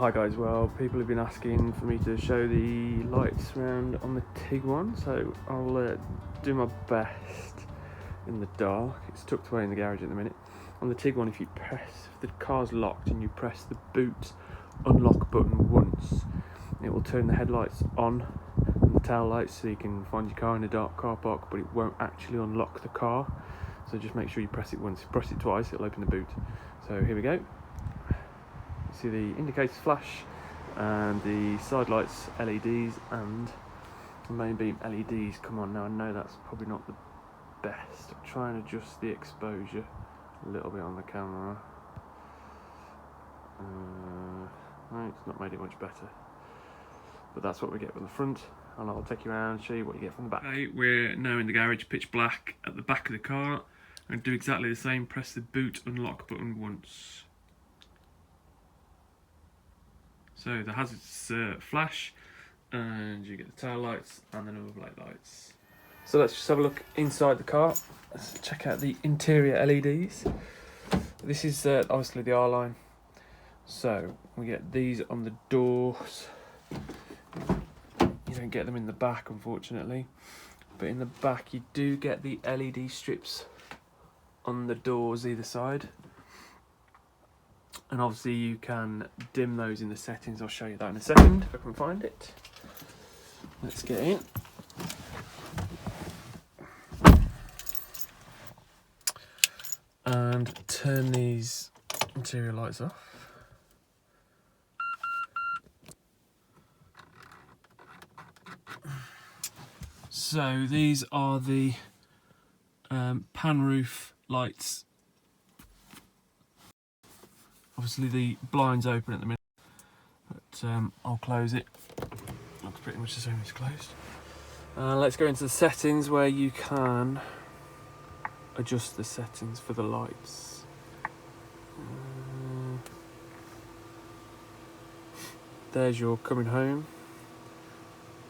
Hi guys, well people have been asking for me to show the lights around on the Tiguan, so I'll do my best in the dark. It's tucked away in the garage at the minute. On the Tiguan, if the car's locked and you press the boot unlock button once, it will turn the headlights on and the tail lights so you can find your car in a dark car park, but it won't actually unlock the car. So just make sure you press it once. If you press it twice, it'll open the boot. So here we go. See the indicators flash and the side lights LEDs and the main beam LEDs come on. Now I know that's probably not the best. I'll try and adjust the exposure a little bit on the camera. No, it's not made it much better, but that's what we get from the front, and I'll take you around and show you what you get from the back. Okay, we're now in the garage, pitch black at the back of the car, and do exactly the same. Press the boot unlock button once. So the hazards flash, and you get the tail lights and the number plate lights. So let's just have a look inside the car. Let's check out the interior LEDs. This is obviously the R-line. So we get these on the doors. You don't get them in the back, unfortunately. But in the back you do get the LED strips on the doors either side. And obviously you can dim those in the settings. I'll show you that in a second if I can find it. Let's get in. And turn these interior lights off. So these are the pan roof lights. Obviously the blind's open at the minute, but I'll close it. Looks pretty much the same as closed. Let's go into the settings where you can adjust the settings for the lights. There's your coming home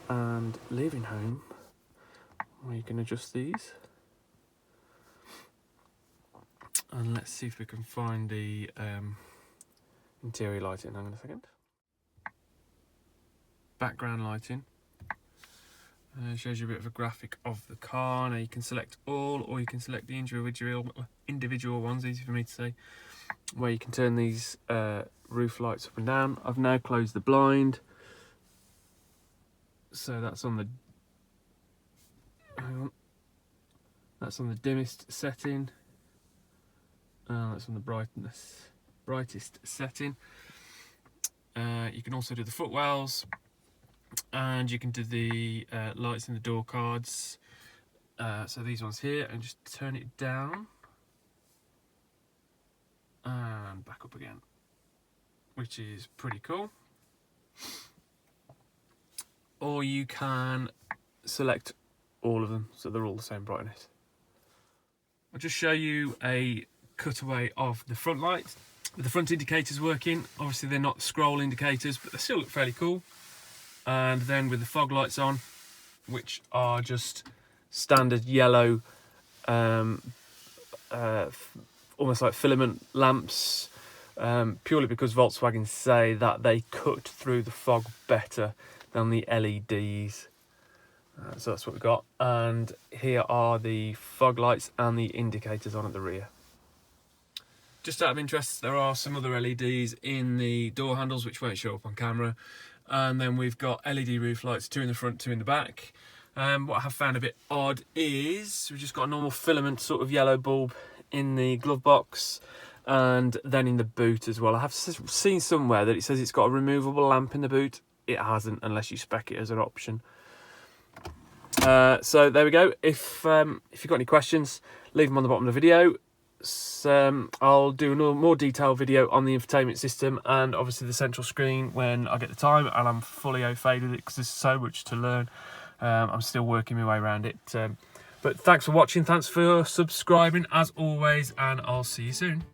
and leaving home, where you can adjust these. And let's see if we can find the interior lighting. Hang on a second. Background lighting. Shows you a bit of a graphic of the car. Now you can select all, or you can select the individual ones, easy for me to say, where you can turn these roof lights up and down. I've now closed the blind. So that's on the, hang on. That's on the dimmest setting. That's on the brightest setting. You can also do the footwells, and you can do the lights in the door cards. So these ones here, and just turn it down and back up again, which is pretty cool. Or you can select all of them so they're all the same brightness. I'll just show you a cutaway of the front lights with the front indicators working. Obviously they're not scroll indicators, but they still look fairly cool. And then with the fog lights on, which are just standard yellow, almost like filament lamps, purely because Volkswagen say that they cut through the fog better than the LEDs. So that's what we've got. And here are the fog lights and the indicators on at the rear. Just out of interest, there are some other LEDs in the door handles which won't show up on camera. And then we've got LED roof lights, 2 in the front, 2 in the back. What I have found a bit odd is we've just got a normal filament sort of yellow bulb in the glove box and then in the boot as well. I have seen somewhere that it says it's got a removable lamp in the boot. It hasn't, unless you spec it as an option. So there we go. If you've got any questions, leave them on the bottom of the video. I'll do a more detailed video on the infotainment system and obviously the central screen when I get the time and I'm fully au fait with it, because there's so much to learn. I'm still working my way around it. But thanks for watching, thanks for subscribing as always, and I'll see you soon.